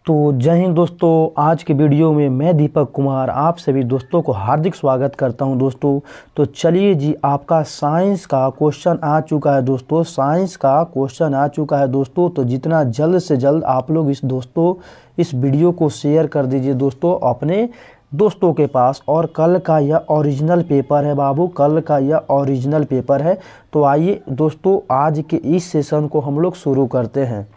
तो जय हिंद दोस्तों। आज के वीडियो में मैं दीपक कुमार आप सभी दोस्तों को हार्दिक स्वागत करता हूं दोस्तों। तो चलिए जी, आपका साइंस का क्वेश्चन आ चुका है दोस्तों। साइंस का क्वेश्चन आ चुका है दोस्तों। तो जितना जल्द से जल्द आप लोग इस वीडियो को शेयर कर दीजिए दोस्तों अपने दोस्तों के पास। और कल का यह ओरिजिनल पेपर है बाबू, कल का यह ओरिजिनल पेपर है। तो आइए दोस्तों, आज के इस सेशन को हम लोग शुरू करते हैं।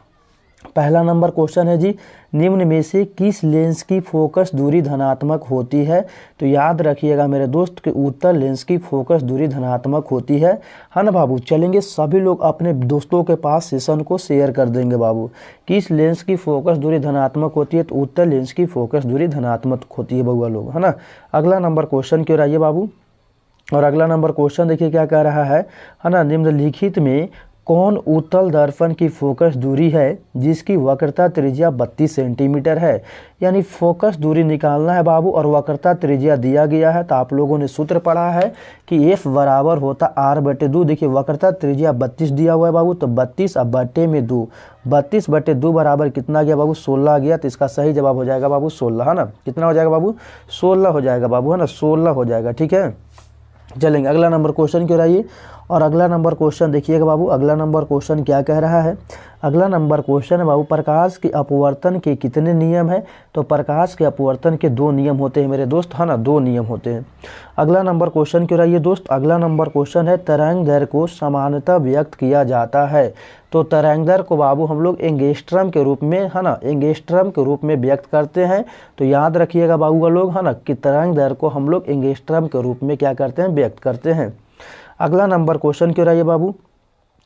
पहला नंबर क्वेश्चन है जी, निम्न में से किस लेंस की फोकस दूरी धनात्मक होती है? तो याद रखिएगा मेरे दोस्त कि उत्तर लेंस की फोकस दूरी धनात्मक होती है ना बाबू। चलेंगे सभी लोग अपने दोस्तों के पास सेशन को शेयर कर देंगे बाबू। किस लेंस की फोकस दूरी धनात्मक होती है? तो उत्तर लेंस की फोकस दूरी धनात्मक होती है बउआ लोग, है ना। अगला नंबर क्वेश्चन क्यों रहिए बाबू। और अगला नंबर क्वेश्चन देखिए क्या कह रहा है ना। निम्नलिखित में कौन उत्तल दर्पण की फोकस दूरी है जिसकी वक्रता त्रिज्या 32 सेंटीमीटर है? यानी फोकस दूरी निकालना है बाबू और वक्रता त्रिज्या दिया गया है। तो आप लोगों ने सूत्र पढ़ा है कि F बराबर होता R/2। देखिए वक्रता त्रिज्या 32 दिया हुआ है बाबू, तो 32 अब बट्टे में 2, 32/2 बराबर कितना गया बाबू? 16 गया। तो इसका सही जवाब हो जाएगा बाबू 16, है ना। कितना हो जाएगा बाबू? 16 हो जाएगा बाबू, है ना। 16 हो जाएगा, ठीक है। चलेंगे अगला नंबर क्वेश्चन क्यों रहिए। और अगला नंबर क्वेश्चन देखिएगा बाबू, अगला नंबर क्वेश्चन क्या कह रहा है। अगला नंबर क्वेश्चन है बाबू, प्रकाश के अपवर्तन के कितने नियम है? तो प्रकाश के अपवर्तन के 2 नियम होते हैं मेरे दोस्त, है ना। 2 नियम होते हैं। अगला नंबर क्वेश्चन क्यों रहिए दोस्त। अगला नंबर क्वेश्चन है, तरंग दैर्घ्य को समानतः व्यक्त किया जाता है। तो तरंग दैर्घ्य को बाबू हम लोग एंगस्ट्रम के रूप में, है ना, एंगस्ट्रम के रूप में व्यक्त करते हैं। तो याद रखिएगा बाबू लोग, है ना, कि तरंग दैर्घ्य को हम लोग एंगस्ट्रम के रूप में क्या करते हैं? व्यक्त करते हैं। अगला नंबर क्वेश्चन क्यों रहिए बाबू,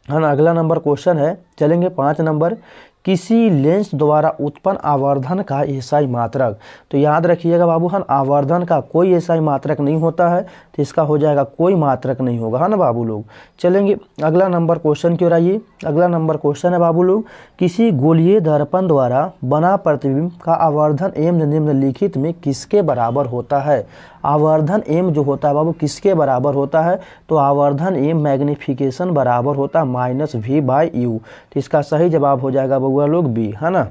है ना। अगला नंबर क्वेश्चन है, चलेंगे 5 नंबर, किसी लेंस द्वारा उत्पन्न आवर्धन का एसआई मात्रक। तो याद रखिएगा बाबू, है आवर्धन का कोई एसआई मात्रक नहीं होता है। तो इसका हो जाएगा कोई मात्रक नहीं होगा, है ना बाबू लोग। चलेंगे अगला नंबर क्वेश्चन क्यों रहिए। अगला नंबर क्वेश्चन है बाबू लोग, किसी गोलीय दर्पण द्वारा बना प्रतिबिंब का आवर्धन एम निम्नलिखित में किसके बराबर होता है? आवर्धन एम जो होता है बाबू किसके बराबर होता है? तो आवर्धन एम मैग्निफिकेशन बराबर होता है -v/u। तो इसका सही जवाब हो जाएगा बउआ लोग बी, है ना।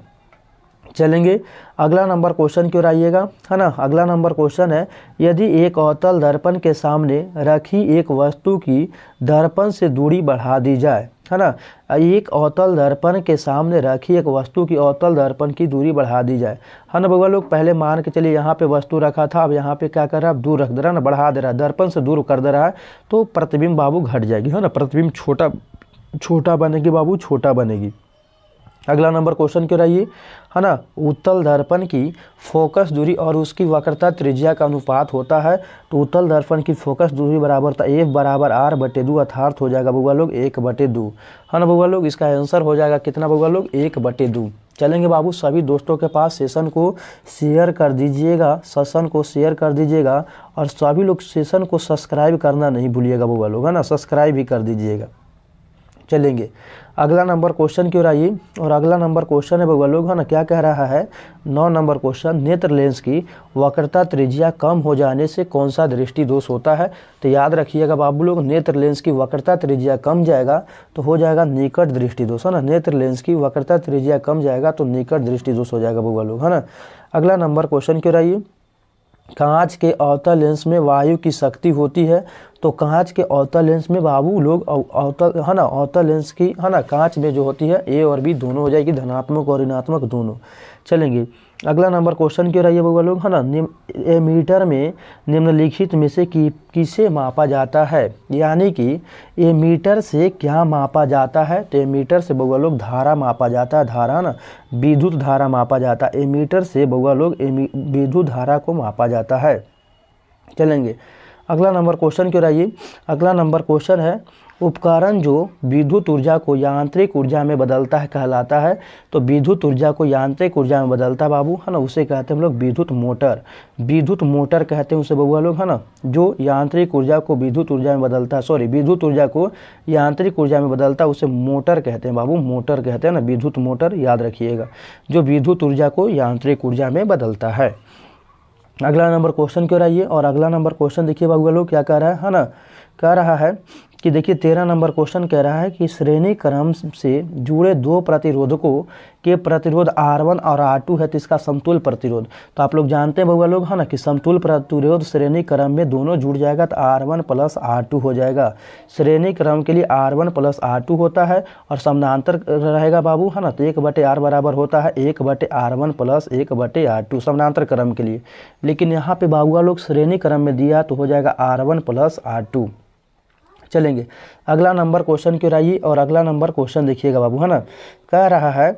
चलेंगे अगला नंबर क्वेश्चन क्यों रहिएगा, है ना। अगला नंबर क्वेश्चन है, यदि एक अवतल दर्पण के सामने रखी एक वस्तु की दर्पण से दूरी बढ़ा दी जाए, है ना। एक अवतल दर्पण के सामने रखी एक वस्तु की अवतल दर्पण की दूरी बढ़ा दी जाए, है ना बउआ लोग। पहले मान के चलिए यहाँ पे वस्तु रखा था, अब यहाँ पे क्या कर रहा है? अब दूर रख दे रहा है ना, बढ़ा दे रहा है, दर्पण से दूर कर दे रहा है। तो प्रतिबिंब बाबू घट जाएगी, है ना। प्रतिबिंब छोटा बनेगी बाबू, छोटा बनेगी। अगला नंबर क्वेश्चन क्यों रहिए, है ना। उत्तल दर्पण की फोकस दूरी और उसकी वक्रता त्रिज्या का अनुपात होता है। तो उत्तल दर्पण की फोकस दूरी बराबर था F बराबर R/2, अर्थात हो जाएगा बउआ लोग 1/2, है ना बउआ लोग। इसका आंसर हो जाएगा कितना बउआ लोग? 1/2। चलेंगे बाबू, सभी दोस्तों के पास सेशन को शेयर कर दीजिएगा, सेशन को शेयर कर दीजिएगा। और सभी लोग सेशन को सब्सक्राइब करना नहीं भूलिएगा बउआ लोग, है ना, सब्सक्राइब भी कर दीजिएगा। चलेंगे अगला नंबर क्वेश्चन क्यों रहिए। और अगला नंबर क्वेश्चन है बउआ लोग, है ना, क्या कह रहा है। 9 नंबर क्वेश्चन, नेत्र लेंस की वक्रता त्रिज्या कम हो जाने से कौन सा दृष्टि दोष होता है? तो याद रखिएगा बाबू लोग, नेत्र लेंस की वक्रता त्रिज्या कम जाएगा तो हो जाएगा निकट दृष्टि दोष, है ना। नेत्र लेंस की वक्रता त्रिज्या कम जाएगा तो निकट दृष्टि दोष हो जाएगा बउआ लोग, है ना। अगला नंबर क्वेश्चन क्यों रहिए, कांच के अवतल लेंस में वायु की शक्ति होती है। तो कांच के अवतल लेंस में बाबू लोग अवतल, है ना, अवतल लेंस की, है ना, कांच में जो होती है A और B दोनों हो जाएगी, धनात्मक और ऋणात्मक दोनों। चलेंगे अगला नंबर क्वेश्चन क्यों रहिए बउआ लोग, है ना। मीटर में निम्नलिखित में से किसे मापा जाता है? यानी कि मीटर से क्या मापा जाता है? तो मीटर से बउआ लोग धारा मापा जाता है, धारा ना, विद्युत धारा मापा जाता है। मीटर से बउआ लोग विद्युत धारा को मापा जाता है। चलेंगे अगला नंबर क्वेश्चन क्यों रहिए। अगला नंबर क्वेश्चन है, उपकरण जो विद्युत ऊर्जा को यांत्रिक ऊर्जा में बदलता है कहलाता है। तो विद्युत ऊर्जा को यांत्रिक ऊर्जा में बदलता है बाबू, है ना, उसे कहते हैं हम लोग विद्युत मोटर। विद्युत मोटर कहते हैं उसे बउआ लोग, है ना, जो यांत्रिक ऊर्जा को विद्युत ऊर्जा में बदलता है, सॉरी, विद्युत ऊर्जा को यांत्रिक ऊर्जा में बदलता है उसे मोटर कहते हैं बाबू, मोटर कहते हैं ना, विद्युत मोटर। याद रखिएगा, जो विद्युत ऊर्जा को यांत्रिक ऊर्जा में बदलता है। अगला नंबर क्वेश्चन क्यों रहिए। और अगला नंबर क्वेश्चन देखिए बाबू लोग क्या कह रहा है ना, कह रहा है कि देखिए 13 नंबर क्वेश्चन कह रहा है कि श्रेणी क्रम से जुड़े दो प्रतिरोधकों के प्रतिरोध R1 और R2 है तो इसका समतुल्य प्रतिरोध। तो आप लोग जानते हैं बउआ लोग है ना कि समतुल्य प्रतिरोध श्रेणी क्रम में दोनों जुड़ जाएगा तो R1 प्लस R2 हो जाएगा। श्रेणी क्रम के लिए R1 प्लस R2 होता है और समानांतर रहेगा बाबू है ना, तो 1/R बराबर होता है 1/R1 प्लस 1/R2 समानांतर क्रम के लिए। लेकिन यहाँ पे बाबुआ लोग श्रेणी क्रम में दिया तो हो जाएगा R1 प्लस R2। चलेंगे अगला नंबर क्वेश्चन की ओर आइए और अगला नंबर क्वेश्चन देखिएगा बाबू है ना, कह रहा है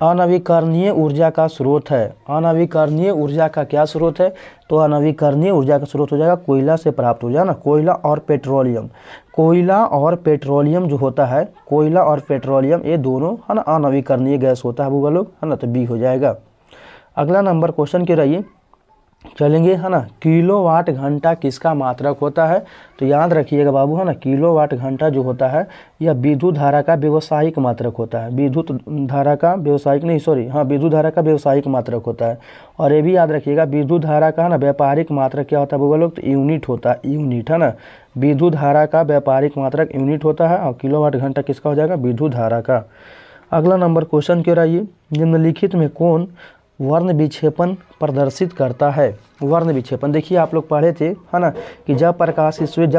अनवीकरणीय ऊर्जा का स्रोत है। अनवीकरणीय ऊर्जा का क्या स्रोत है? तो अनवीकरणीय ऊर्जा का स्रोत हो जाएगा कोयला से प्राप्त हो जाएगा ना, कोयला और पेट्रोलियम। कोयला और पेट्रोलियम जो होता है, कोयला और पेट्रोलियम ये दोनों है ना अनवीकरणीय गैस होता है बाबू लोग है ना, तो बी हो जाएगा। अगला नंबर क्वेश्चन के रहिए चलेंगे है ना, किलोवाट घंटा किसका मात्रक होता है? तो याद रखिएगा बाबू है ना, किलोवाट घंटा जो होता है यह विद्युत धारा का व्यवसायिक मात्रक होता है। विद्युत धारा का व्यवसायिक नहीं सॉरी हाँ विद्युत धारा का व्यवसायिक मात्रक होता है। और ये भी याद रखिएगा विद्युत धारा का ना व्यापारिक मात्रक क्या होता है बाबू लोग? तो यूनिट होता है, यूनिट है ना। विद्युत धारा का व्यापारिक मात्रक यूनिट होता है और किलोवाट घंटा किसका हो जाएगा? विद्युत धारा का। अगला नंबर क्वेश्चन क्यों रहिए, निम्नलिखित में कौन वर्ण विक्षेपण प्रदर्शित करता है? वर्ण विक्षेपण देखिए आप लोग पढ़े थे है ना कि जब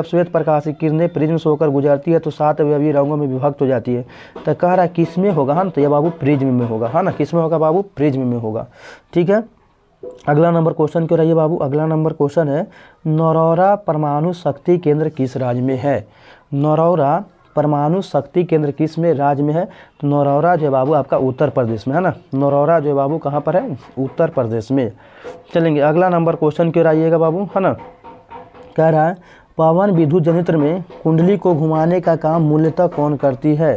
श्वेत प्रकाश की किरणें प्रिज्म से होकर गुजरती है तो 7 अवयवी रंगों में विभक्त हो जाती है। तो कह रहा है किस में होगा? हाँ तो ये बाबू प्रिज्म में होगा है ना, किस में होगा बाबू? प्रिज्म में होगा। ठीक है अगला नंबर क्वेश्चन क्यों रहिए बाबू, अगला नंबर क्वेश्चन है नौरौरा परमाणु शक्ति केंद्र किस राज्य में है? नौरौरा परमाणु शक्ति केंद्र किस में राज्य में है? तो नौरौरा जो है बाबू आपका उत्तर प्रदेश में है ना, नौरौरा जो है बाबू कहाँ पर है? उत्तर प्रदेश में। चलेंगे अगला नंबर क्वेश्चन क्यों आइएगा बाबू है ना, कह रहा है पवन विद्युत जनित्र में कुंडली को घुमाने का काम मूलतः कौन करती है?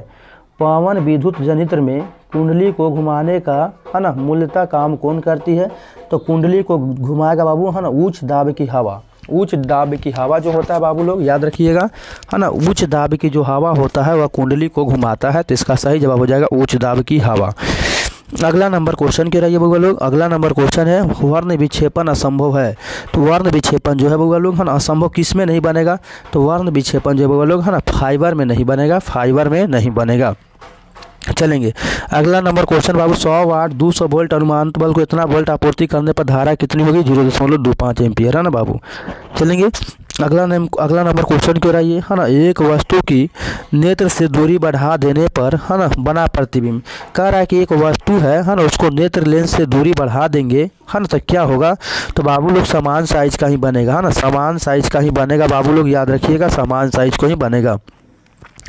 पवन विद्युत जनित्र में कुंडली को घुमाने का है ना मूलतः काम कौन करती है? तो कुंडली को घुमाएगा बाबू है ना उच्च दाब की हवा। उच्च दाब की हवा जो होता है बाबू लोग याद रखिएगा है ना, उच्च दाब की जो हवा होता है वह कुंडली को घुमाता है, तो इसका सही जवाब हो जाएगा उच्च दाब की हवा। अगला नंबर क्वेश्चन के रहिए बउआ लोग, अगला नंबर क्वेश्चन है वर्ण विक्षेपण असंभव है। तो वर्ण विक्षेपण जो है बउआ लोग है ना असंभव किस में नहीं बनेगा? तो वर्ण विक्षेपण जो है बउआ लोग है ना फाइबर में नहीं बनेगा, फाइबर में नहीं बनेगा। चलेंगे अगला नंबर क्वेश्चन बाबू 100 वाट 200 वोल्ट अनुमानित बल को इतना वोल्ट आपूर्ति करने पर धारा कितनी होगी? 0.25 एम्पियर है ना बाबू। चलेंगे अगला नंबर क्वेश्चन क्यों रहिए है ना, एक वस्तु की नेत्र से दूरी बढ़ा देने पर है ना बना प्रतिबिंब। कह रहा है कि एक वस्तु है ना उसको नेत्र लेंस से दूरी बढ़ा देंगे है ना तो क्या होगा? तो बाबू लोग समान साइज का ही बनेगा है ना, समान साइज का ही बनेगा बाबू लोग याद रखिएगा, समान साइज को ही बनेगा।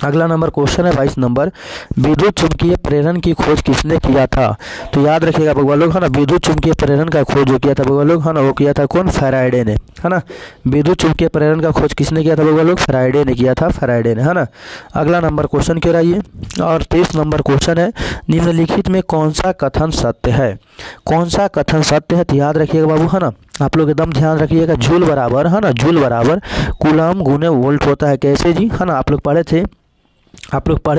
अगला नंबर क्वेश्चन है 22 नंबर, विद्युत चुंबकीय प्रेरण की खोज किसने किया था? तो याद रखिएगा बउआ लोग है ना, विद्युत चुंबकीय प्रेरण का खोज जो किया था बउआ लोग है ना वो किया था कौन? फैराडे ने है ना। विद्युत चुंबकीय प्रेरण का खोज किसने किया था बउआ लोग? फैराडे ने किया था, फैराडे ने है ना। अगला नंबर क्वेश्चन क्यों रहिए और 23 नंबर क्वेश्चन है निम्नलिखित में कौन सा कथन सत्य है? कौन सा कथन सत्य है? तो याद रखिएगा बाबू है ना, आप लोग एकदम ध्यान रखिएगा, जूल बराबर है ना, जूल बराबर कूलम गुने वोल्ट होता है। कैसे जी है ना, आप लोग पढ़े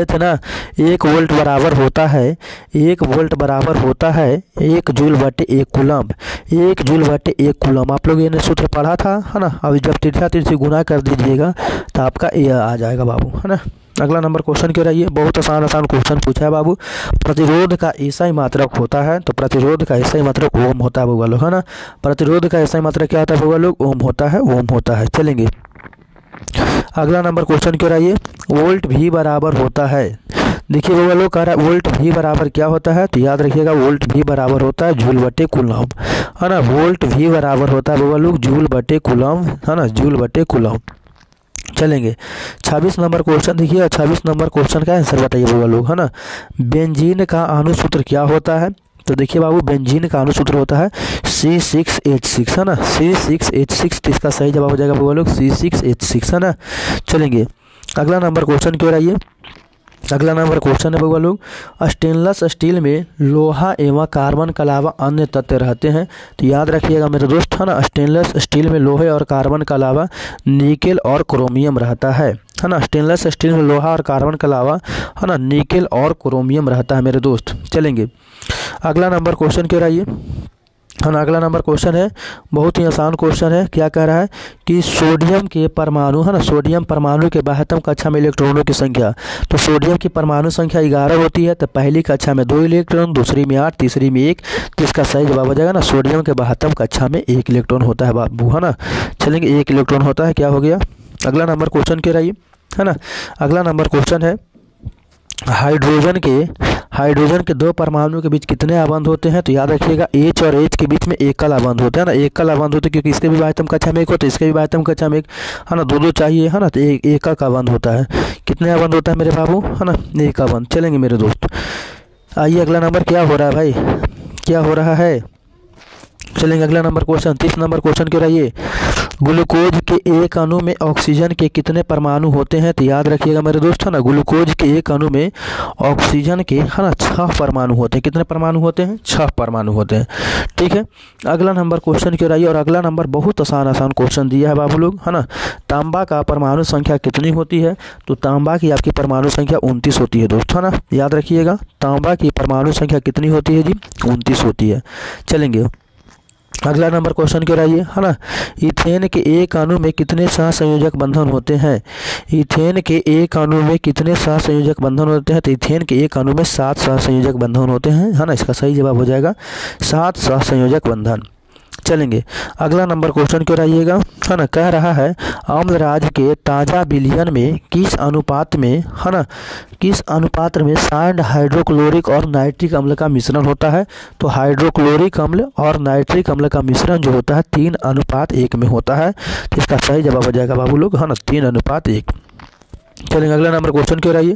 थे ना, 1 वोल्ट बराबर होता है 1 वोल्ट बराबर होता है 1 जूल बटे 1 कूलम, 1 जूल बटे 1 कूलम। आप लोग ये सूत्र पढ़ा था है ना, अभी जब तिरछा गुना कर दीजिएगा तो आपका यह आ जाएगा बाबू है ना। अगला नंबर क्वेश्चन क्यों रहिए, बहुत आसान क्वेश्चन पूछा है बाबू। प्रतिरोध का ऐसा मात्रक होता है, तो प्रतिरोध का ऐसा मात्रक ओम होता है बउआ लोग है ना, प्रतिरोध का ऐसा मात्रक क्या होता है बउआ लोग? ओम होता है, ओम होता है। चलेंगे अगला नंबर क्वेश्चन क्यों रहिए, वोल्ट भी बराबर होता है। देखिए बउआ लोग कह रहा है वोल्ट भी बराबर क्या होता है? तो याद रखिएगा वोल्ट भी बराबर होता है जूल बटे कूलम है ना, वोल्ट भी बराबर होता है बउआ लोग जूल बटे कूलम है ना, जूल बटे कूलम। चलेंगे 26 नंबर क्वेश्चन देखिए, 26 नंबर क्वेश्चन का आंसर बताइए बउआ लोग है ना, बेंजीन का अणुसूत्र क्या होता है? तो देखिए बाबू बेंजीन का अणुसूत्र होता है C6H6 है ना, C6H6, तो इसका सही जवाब हो जाएगा बउआ लोग C6H6 है ना। चलेंगे अगला नंबर क्वेश्चन क्यों रहिए, अगला नंबर क्वेश्चन है बउआ लोग, स्टेनलेस स्टील में लोहा एवं कार्बन के अलावा अन्य तत्व रहते हैं। तो याद रखिएगा मेरे दोस्त है ना, स्टेनलेस स्टील में लोहे और कार्बन के अलावा निकेल और क्रोमियम रहता है ना, स्टेनलेस स्टील में लोहा और कार्बन के अलावा है ना निकेल और क्रोमियम रहता है मेरे दोस्त। चलेंगे अगला नंबर क्वेश्चन क्यों रहिए, है ना। अगला नंबर क्वेश्चन है, बहुत ही आसान क्वेश्चन है। क्या कह रहा है कि सोडियम के परमाणु, है ना, सोडियम परमाणु के 12वीं कक्षा में इलेक्ट्रॉनों की संख्या। तो सोडियम की परमाणु संख्या 11 होती है। तो पहली कक्षा में 2 इलेक्ट्रॉन, दूसरी में 8, तीसरी में 1। तो इसका सही जवाब हो जाएगा ना, सोडियम के 12वीं कक्षा में 1 इलेक्ट्रॉन होता है बाबू, है ना। चलेंगे, 1 इलेक्ट्रॉन होता है, क्या हो गया। अगला नंबर क्वेश्चन कह रही है ना। अगला नंबर क्वेश्चन है, हाइड्रोजन के 2 परमाणु के बीच कितने आबंध होते हैं। तो याद रखिएगा, H और H के बीच में एकल आबंध होता है ना, एकल आबंध होते हैं, क्योंकि इसके भी 12वीं कक्षा में 1 होता है, इसके भी 12वीं कक्षा में 1, है ना, दो चाहिए, है ना। तो एकल का आबंध होता है। कितने आबंध होता है मेरे बाबू, है ना, 1 आबंध। चलेंगे मेरे दोस्त, आइए अगला नंबर क्या हो रहा है भाई, क्या हो रहा है। चलेंगे अगला नंबर क्वेश्चन, 30 नंबर क्वेश्चन क्यों रहिए, ग्लूकोज के एक अणु में ऑक्सीजन के कितने परमाणु होते हैं। तो याद रखिएगा मेरे दोस्त, है ना, ग्लूकोज के एक अणु में ऑक्सीजन के, है ना, 6 परमाणु होते हैं। कितने परमाणु होते हैं, 6 परमाणु होते हैं। ठीक है, अगला नंबर क्वेश्चन क्यों रहिए, और अगला नंबर बहुत आसान क्वेश्चन दिया है बाबू लोग, है ना। तांबा का परमाणु संख्या कितनी होती है। तो तांबा की आपकी परमाणु संख्या 29 होती है दोस्त, है ना, याद रखिएगा। तांबा की परमाणु संख्या कितनी होती है जी, 29 होती है। चलेंगे अगला नंबर क्वेश्चन क्यों रहिए, है ना। इथेन के एक अणु में कितने सहसंयोजक बंधन होते हैं। इथेन के एक अणु में कितने सहसंयोजक बंधन होते हैं। तो इथेन के एक अणु में 7 सहसंयोजक बंधन होते हैं, है ना। इसका सही जवाब हो जाएगा 7 सहसंयोजक बंधन। चलेंगे अगला नंबर क्वेश्चन क्यों रहिएगा, है ना। कह रहा है अम्लराज के ताज़ा विलयन में किस अनुपात में, है ना, किस अनुपात में सैंड, हाइड्रोक्लोरिक और नाइट्रिक अम्ल का मिश्रण होता है। तो हाइड्रोक्लोरिक अम्ल और नाइट्रिक अम्ल का मिश्रण जो होता है 3:1 में होता है। तो इसका सही जवाब हो जाएगा बाबू लोग, है ना, 3:1। चलेंगे अगला नंबर क्वेश्चन क्यों रहिए,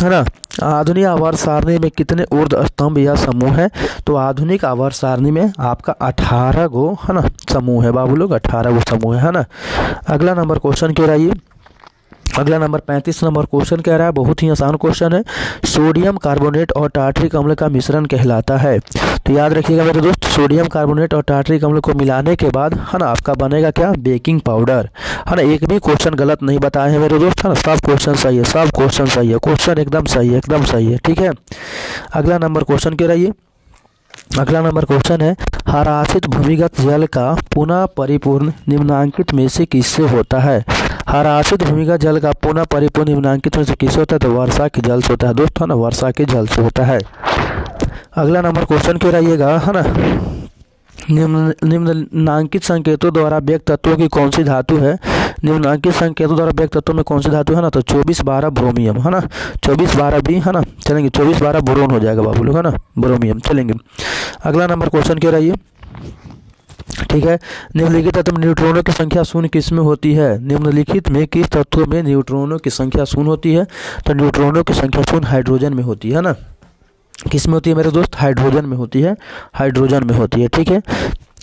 है ना। आधुनिक आवर्त सारणी में कितने ऊर्ध्व स्तंभ या समूह है। तो आधुनिक आवर्त सारणी में आपका 18 गो, है ना, समूह है बाबू लोग, 18 गो समूह है ना। अगला नंबर क्वेश्चन क्यों रहिए, अगला नंबर 35 नंबर क्वेश्चन कह रहा है, बहुत ही आसान क्वेश्चन है। सोडियम कार्बोनेट और टार्ट्रिक अम्ल का मिश्रण कहलाता है। तो याद रखिएगा मेरे दोस्त, सोडियम कार्बोनेट और टार्ट्रिक अम्ल को मिलाने के बाद, है ना, आपका बनेगा क्या, बेकिंग पाउडर, है ना। एक भी क्वेश्चन गलत नहीं बताए हैं मेरे दोस्त, है ना, सब क्वेश्चन सही है, सब क्वेश्चन सही है, क्वेश्चन एकदम सही है, एकदम सही है। ठीक है, अगला नंबर क्वेश्चन क्यों रहिए, अगला नंबर क्वेश्चन है, हराशित भूमिगत जल का पुनः परिपूर्ण निम्नांकित में से किससे होता है। हराशित भूमिगत जल का पुनः परिपूर्ण निम्नांकित में से किससे होता है। तो वर्षा के जल से होता है दोस्तों, ना, वर्षा के जल से होता है। अगला नंबर क्वेश्चन क्यों रहिएगा, है ना। निम्नांकित संकेतों द्वारा व्यक्त तत्वों की कौन सी धातु है। निम्नांकित संकेतों द्वारा व्यक्त तत्वों में कौन सी धातु है ना। तो 24-12 ब्रोमियम, है ना, 24-12 भी, है ना। चलेंगे 24-12 बोरोन हो जाएगा बाबू लोग, है ना, ब्रोमियम। चलेंगे अगला नंबर क्वेश्चन क्यों रहिए, ठीक है। निम्नलिखित तत्व में न्यूट्रॉनों की संख्या शून्य किस में होती है। निम्नलिखित में किस तत्व में न्यूट्रॉनों की संख्या शून्य होती है। तो न्यूट्रॉनों की संख्या शून्य हाइड्रोजन में होती है ना। किस में होती है मेरे दोस्त, हाइड्रोजन में होती है, हाइड्रोजन में होती है। ठीक है,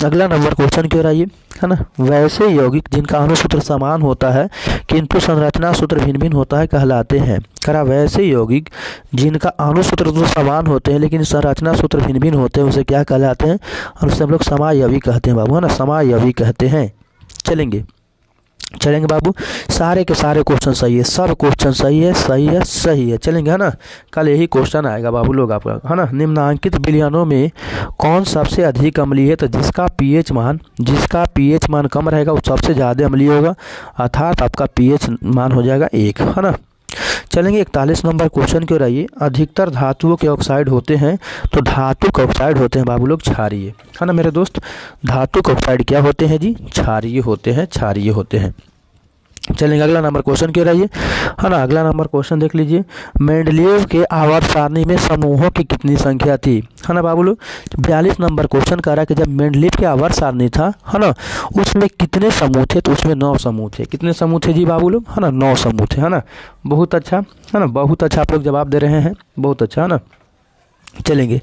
अगला नंबर क्वेश्चन क्यों रहिए, है ना। वैसे यौगिक जिनका अणुसूत्र समान होता है किंतु संरचना सूत्र भिन्न भिन्न होता है कहलाते हैं। करा वैसे यौगिक जिनका अणुसूत्र तो समान होते हैं लेकिन संरचना सूत्र भिन्न भिन्न होते हैं, उसे क्या कहलाते हैं, और उसे हम लोग समायवी कहते हैं बाबू, है ना, समायवी कहते हैं। चलेंगे बाबू, सारे के सारे क्वेश्चन सही है, सब क्वेश्चन सही है, सही है, सही है। चलेंगे, है ना, कल यही क्वेश्चन आएगा बाबू लोग आपका, है ना। निम्नांकित विलयनों में कौन सबसे अधिक अम्लीय है। तो जिसका पीएच मान कम रहेगा वो सबसे ज़्यादा अम्लीय होगा, अर्थात आपका पीएच मान हो जाएगा 1, है ना। चलेंगे 41 नंबर क्वेश्चन क्यों रहिए, अधिकतर धातुओं के ऑक्साइड होते हैं। तो धातु के ऑक्साइड होते हैं बाबू लोग क्षारीय, है ना मेरे दोस्त। धातु के ऑक्साइड क्या होते हैं जी, क्षारीय होते हैं, क्षारीय होते हैं। चलेंगे अगला नंबर क्वेश्चन क्यों रहिए, है ना। अगला नंबर क्वेश्चन देख लीजिए, मेंडलीव के आवर्त सारणी में समूहों की कितनी संख्या थी, है ना बाबू लोग। 42 नंबर क्वेश्चन कह रहा है कि जब मेंडलीव के आवर्त सारणी था, है ना, उसमें कितने समूह थे। तो उसमें 9 समूह थे। कितने समूह थे जी बाबू लोग, है ना, 9 समूह थे, है ना। बहुत अच्छा, है ना, बहुत अच्छा आप लोग जवाब दे रहे हैं, बहुत अच्छा, है ना। चलेंगे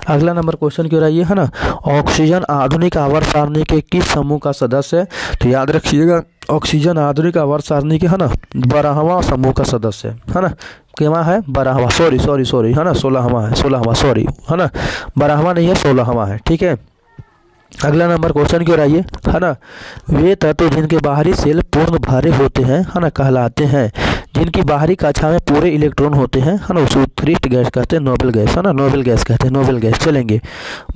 अगला नंबर क्वेश्चन क्यों रहिए, है ना। ऑक्सीजन आधुनिक आवर्त सारणी के किस समूह का सदस्य है। तो याद रखिएगा, ऑक्सीजन आधुनिक आवर्त सारणी के, है ना, 12वां समूह का सदस्य है ना। केवा है 12वां, सॉरी, है ना, 16वां है, 16वां, सॉरी, है ना, 12वां नहीं है, 16वां है। ठीक है, अगला नंबर क्वेश्चन क्यों रहिए, है ना। वे तत्व जिनके बाहरी सेल पूर्ण भरे होते हैं, है ना, कहलाते हैं। जिनकी बाहरी कक्षा में पूरे इलेक्ट्रॉन होते हैं, है ना, उसे उत्कृष्ट गैस कहते हैं, नोबेल गैस, है ना, नोबेल गैस कहते हैं, नोबेल गैस। चलेंगे,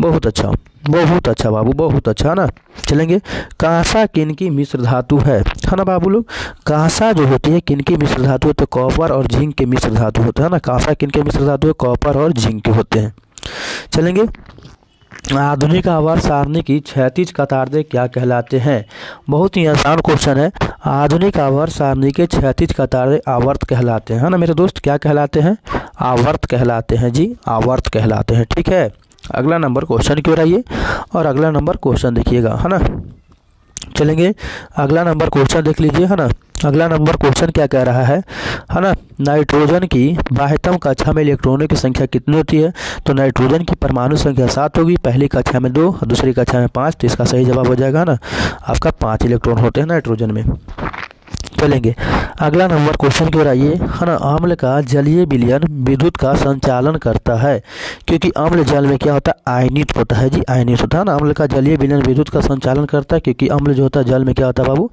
बहुत अच्छा बाबू, बहुत अच्छा ना। चलेंगे, कांसा किनकी मिश्र धातु है ना बाबू लोग। कांसा जो होती है किनकी मिश्र धातु है, तो कॉपर और जिंक के मिश्र धातु होता है ना। कांसा किनके मिश्र धातु है, कॉपर और जिंक के होते हैं। चलेंगे, आधुनिक आवर्त सारणी की क्षैतिज कतारें क्या कहलाते हैं। बहुत ही आसान क्वेश्चन है। आधुनिक आवर्त सारणी के क्षैतिज कतारें आवर्त कहलाते हैं, है ना मेरे दोस्त, क्या कहलाते हैं, आवर्त कहलाते हैं जी, आवर्त कहलाते हैं। ठीक है, अगला नंबर क्वेश्चन क्यों रहिए, और अगला नंबर क्वेश्चन देखिएगा, है ना। चलेंगे, अगला नंबर क्वेश्चन देख लीजिए, है ना। अगला नंबर क्वेश्चन क्या कह रहा है ना, नाइट्रोजन की बाह्यतम कक्षा में इलेक्ट्रॉनों की संख्या कितनी होती है। तो नाइट्रोजन की परमाणु संख्या 7 होगी, पहली कक्षा में 2 और दूसरी कक्षा में 5। तो इसका सही जवाब हो जाएगा ना आपका 5 इलेक्ट्रॉन होते हैं नाइट्रोजन में। चलेंगे, अगला नंबर क्वेश्चन की ओर आइए, है ना। अम्ल का जलीय विलयन विद्युत का संचालन करता है, क्योंकि अम्ल जल में क्या होता है, आयनित होता है जी, आयनित होता है ना। अम्ल का जलीय विलयन विद्युत का संचालन करता है, क्योंकि अम्ल जो होता है जल में क्या होता है बाबू,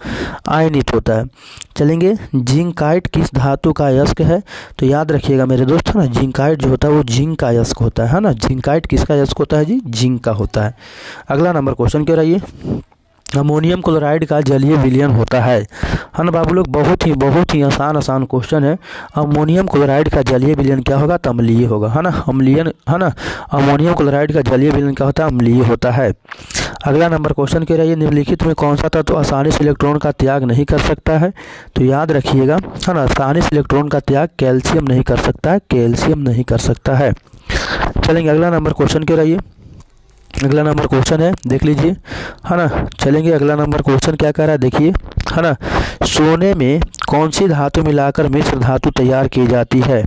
आयनित होता है। चलेंगे, जिंकाइट किस धातु का अयस्क है। तो याद रखिएगा मेरे दोस्त, है ना, जिंकाइट जो होता है वो जिंक का अयस्क होता है ना। जिंकाइट किसका अयस्क होता है जी, जिंक का होता है। अगला नंबर क्वेश्चन क्या रहिए, अमोनियम क्लोराइड का जलीय विलयन होता है ना बाबू लोग। बहुत ही आसान क्वेश्चन है। अमोनियम क्लोराइड का जलीय विलयन क्या होगा, तो अम्लीय होगा, है ना, अम्लीयन, है ना। अमोनियम क्लोराइड का जलीय विलयन क्या होता है, अम्लीय होता है। अगला नंबर क्वेश्चन क्या रहिए, निम्नलिखित में कौन सा तत्व आसानी से इलेक्ट्रॉन का त्याग नहीं कर सकता है। तो याद रखिएगा, है ना, आसानी से इलेक्ट्रॉन का त्याग कैल्शियम नहीं कर सकता है, कैल्शियम नहीं कर सकता है। चलेंगे, अगला नंबर क्वेश्चन क्या रहिए, अगला नंबर क्वेश्चन है, देख लीजिए, है ना। चलेंगे, अगला नंबर क्वेश्चन क्या कह रहा है, देखिए, है ना। सोने में कौन सी धातु मिलाकर मिश्र धातु तैयार की जाती है।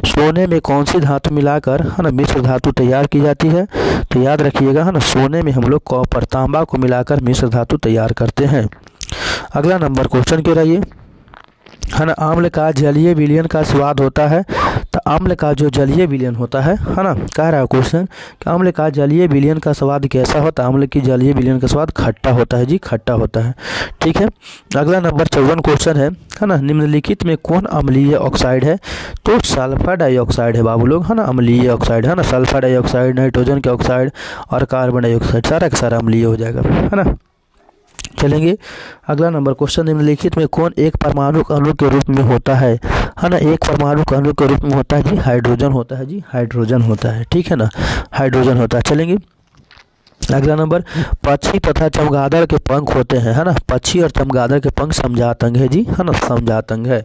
सोने में कौन सी धातु मिलाकर, है ना, मिश्र धातु तैयार की जाती है। तो याद रखिएगा, है ना, सोने में हम लोग कॉपर, तांबा को मिलाकर मिश्र धातु तैयार करते हैं। अगला नंबर क्वेश्चन क्या रहिए, है ना। अम्ल का जलीय विलयन का स्वाद होता है। तो अम्ल का जो जलीय विलयन होता है ना, कह रहा है क्वेश्चन कि अम्ल का जलीय विलयन का स्वाद कैसा होता है। अम्ल की जलीय विलयन का स्वाद खट्टा होता है जी, खट्टा होता है। ठीक है, अगला नंबर 54 क्वेश्चन है ना। निम्नलिखित में कौन अम्लीय ऑक्साइड है। तो सल्फर डाइऑक्साइड है बाबू लोग, है ना, अम्लीय ऑक्साइड, है ना। सल्फर डाइऑक्साइड, नाइट्रोजन के ऑक्साइड और कार्बन डाइऑक्साइड सारा का सारा अम्लीय हो जाएगा, है ना। चलेंगे, अगला नंबर क्वेश्चन, निम्नलिखित में कौन एक परमाणु अणु के रूप में होता है ना। एक परमाणु अणु के रूप में होता है जी, हाइड्रोजन होता है जी, हाइड्रोजन होता है। ठीक है ना, हाइड्रोजन होता है। चलेंगे, अगला नंबर, पक्षी तथा चमगादड़ के पंख होते हैं, है ना। पक्षी और चमगादड़ के पंख समजात अंग है जी, है ना, समजात अंग है।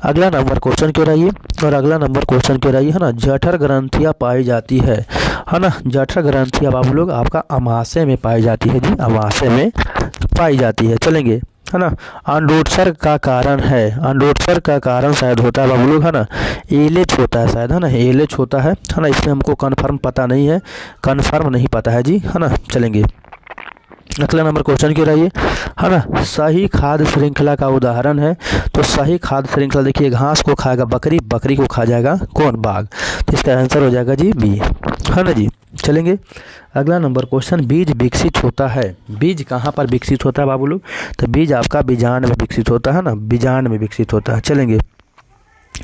अगला नंबर क्वेश्चन क्यों रहिए, और अगला नंबर क्वेश्चन क्यों रहिए, है ना। जठर ग्रंथियाँ पाई जाती है ना। जठर ग्रंथियाँ बाबू लोग आपका अमाशय में पाई जाती है जी, अमाशय में पाई जाती है। चलेंगे, है ना। अंडोत्सर्ग का कारण है, अंडोत्सर्ग का कारण शायद होता है बाबू लोग, है ना, एलेच होता है शायद, है ना, एलेच होता है ना। इसमें हमको कन्फर्म पता नहीं है, कन्फर्म नहीं पता है जी, है ना। चलेंगे, अगला नंबर क्वेश्चन क्यों रहिए, है ना। सही खाद्य श्रृंखला का उदाहरण है। तो सही खाद्य श्रृंखला देखिए, घास को खाएगा बकरी, बकरी को खा जाएगा कौन, बाघ। तो इसका आंसर हो जाएगा जी बी, है ना जी। चलेंगे, अगला नंबर क्वेश्चन, बीज विकसित होता है। बीज कहाँ पर विकसित होता है बाबू लोग। तो बीज आपका बीजांड में विकसित होता है ना, बीजांड में विकसित होता है।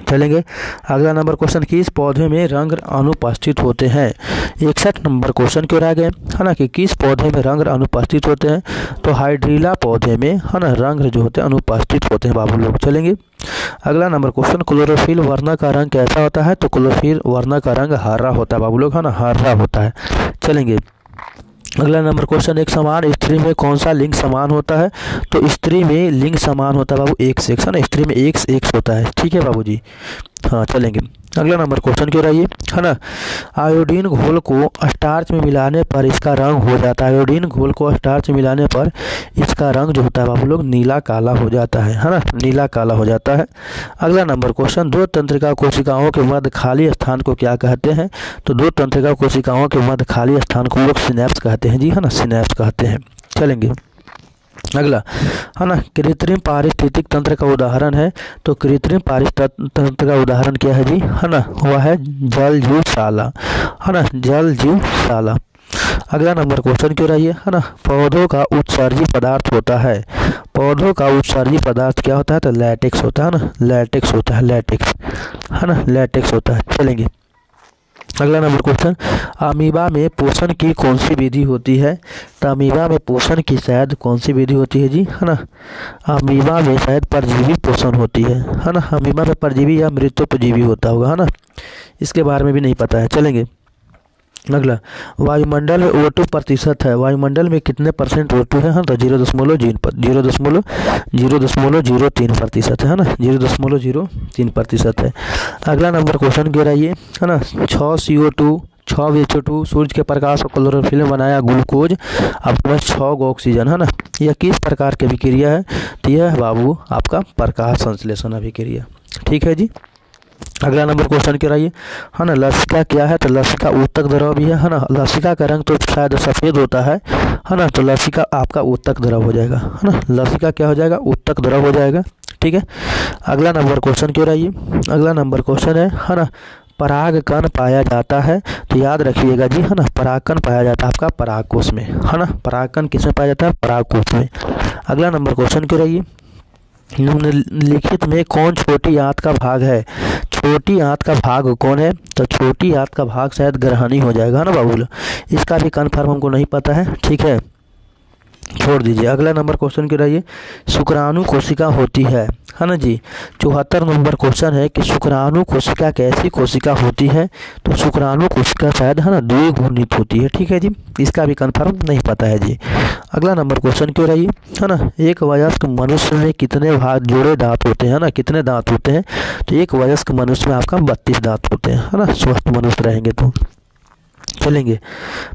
चलेंगे, अगला नंबर क्वेश्चन, किस पौधे में रंग अनुपस्थित होते हैं। 61 नंबर क्वेश्चन क्यों रह गए, है ना, कि किस पौधे में रंग अनुपस्थित होते हैं। तो हाइड्रीला पौधे में, है ना, रंग जो होते हैं अनुपस्थित होते हैं बाबू लोग। चलेंगे, अगला नंबर क्वेश्चन, क्लोरोफिल वर्ण का रंग कैसा होता है। तो क्लोरोफिल वर्ण का रंग हरा होता है बाबू लोग, है ना, हरा होता है। चलेंगे, अगला नंबर क्वेश्चन, एक समान स्त्री में कौन सा लिंग समान होता है। तो स्त्री में लिंग समान होता है बाबू एक से, है ना, स्त्री में एक से एक होता है। ठीक है बाबू जी, हाँ। चलेंगे, अगला नंबर क्वेश्चन क्यों रहिए, है ना। आयोडीन घोल को स्टार्च में मिलाने पर इसका रंग हो जाता है। आयोडीन घोल को स्टार्च में मिलाने पर इसका रंग जो होता है बाबू लोग नीला काला हो जाता है ना, नीला काला हो जाता है। अगला नंबर क्वेश्चन, दो तंत्रिका कोशिकाओं के मध्य खाली स्थान को क्या कहते हैं। तो दो तंत्रिका कोशिकाओं के मध्य खाली स्थान को लोग सिनेप्स कहते हैं जी, है ना, सिनेप्स कहते हैं। चलेंगे, अगला, है ना, कृत्रिम पारिस्थितिक तंत्र का उदाहरण है। तो कृत्रिम पारिस्थितिक तंत्र का उदाहरण क्या है जी, है ना, वह है जलजीवशाला, है ना, जलजीवशाला। अगला नंबर क्वेश्चन क्यों रहिए, है ना। पौधों का उत्सर्जी पदार्थ होता है। पौधों का उत्सर्जी पदार्थ क्या होता है? तो लैटेक्स होता है ना, लैटेक्स होता है, लैटेक्स है ना, लैटेक्स होता है। चलेंगे अगला नंबर क्वेश्चन, अमीबा में पोषण की कौन सी विधि होती है? तो अमीबा में पोषण की शायद कौन सी विधि होती है जी, है ना? अमीबा में शायद परजीवी पोषण होती है ना? अमीबा में परजीवी या मृतोपजीवी होता होगा, है ना? इसके बारे में भी नहीं पता है। चलेंगे अगला, वायुमंडल में O2 प्रतिशत है, वायुमंडल में कितने परसेंट O2 है? हाँ, तो 0.03% है ना, 0.03% है। अगला नंबर क्वेश्चन कह रहा है ना, 6 CO2 6 H2 सूर्य के प्रकाश और क्लोरोफिल बनाया ग्लूकोज, अपने 6 ऑक्सीजन, है ना? यह किस प्रकार की अभिक्रिया है? तो यह है बाबू आपका प्रकाश संश्लेषण अभिक्रिया। ठीक है जी। अगला नंबर क्वेश्चन क्या रही है ना, लसिका क्या है? तो लसिका ऊतक द्रव भी है ना? लसिका का रंग तो शायद सफ़ेद होता है ना? तो लसिका आपका ऊतक द्रव हो जाएगा, है ना? लसिका क्या हो जाएगा? ऊतक द्रव हो जाएगा। ठीक है। अगला नंबर क्वेश्चन क्यों रही है? अगला नंबर क्वेश्चन है ना, परागकण पाया जाता है, तो याद रखिएगा जी, है ना? परागकण पाया जाता है आपका परागकोश में, है ना? परागकण किसमें पाया जाता है? परागकोश में। अगला नंबर क्वेश्चन क्यों रही है, निम्नलिखित में कौन छोटी आंत का भाग है? छोटी आंत का भाग कौन है? तो छोटी आंत का भाग शायद ग्रहणी हो जाएगा ना बाबूल, इसका भी कन्फर्म हमको नहीं पता है। ठीक है, छोड़ दीजिए। अगला नंबर क्वेश्चन क्या रही है, शुक्राणु कोशिका होती है ना जी? 74 नंबर क्वेश्चन है कि शुक्राणु कोशिका कैसी कोशिका होती है? तो शुक्राणु कोशिका शायद है ना द्विगुणित होती है। ठीक है जी, इसका भी कंफर्म नहीं पता है जी। अगला नंबर क्वेश्चन क्यों रही है ना, एक वयस्क मनुष्य में कितने जोड़े दांत होते हैं ना? कितने दांत होते हैं? तो एक वयस्क मनुष्य में आपका 32 दांत होते हैं, है ना? स्वस्थ मनुष्य रहेंगे तो। चलेंगे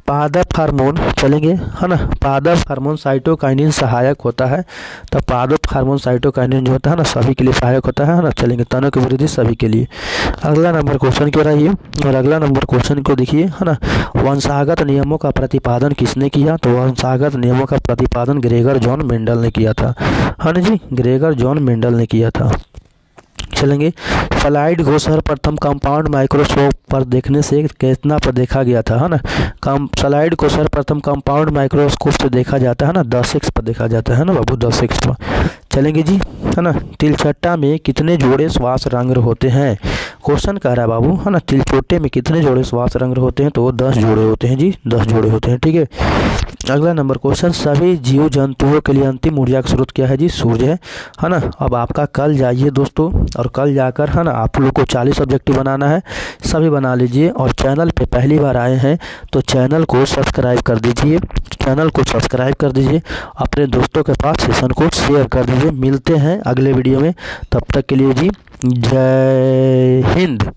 पादप हार्मोन, चलेंगे है ना, पादप हार्मोन साइटोकाइनिन सहायक होता है, तो पादप हार्मोन साइटोकाइनिन जो होता है ना सभी के लिए सहायक होता है ना? चलेंगे तनों की वृद्धि सभी के लिए। अगला नंबर क्वेश्चन क्यों रही है, और अगला नंबर क्वेश्चन को देखिए, है ना, वंशागत नियमों का प्रतिपादन किसने किया? तो वंशागत नियमों का प्रतिपादन ग्रेगर जॉन मेंडल ने किया था, है ना जी? ग्रेगर जॉन मेंडल ने किया था। चलेंगे स्लाइड को सर्वप्रथम कंपाउंड माइक्रोस्कोप पर देखने से कितना पर देखा गया था, है ना? स्लाइड को सर्वप्रथम कंपाउंड माइक्रोस्कोप से देखा जाता है ना, 10x पर देखा जाता है ना बाबू, 10x पर। चलेंगे जी, है ना, तिलचट्टा में कितने जोड़े श्वास रंध्र होते हैं? क्वेश्चन कह रहा है बाबू, है ना, तिलचट्टे में कितने जोड़े श्वास रंध्र होते हैं? तो वो 10 जोड़े होते हैं जी, 10 जोड़े होते हैं। ठीक है। अगला नंबर क्वेश्चन, सभी जीव जंतुओं के लिए अंतिम ऊर्जा का स्रोत क्या है जी? सूर्य है ना? अब आपका कल जाइए दोस्तों, और कल जाकर है ना आप लोग को 40 ऑब्जेक्टिव बनाना है, सभी बना लीजिए। और चैनल पे पहली बार आए हैं तो चैनल को सब्सक्राइब कर दीजिए, चैनल को सब्सक्राइब कर दीजिए, अपने दोस्तों के पास सेशन को शेयर कर दीजिए। मिलते हैं अगले वीडियो में, तब तक के लिए जी जय हिंद।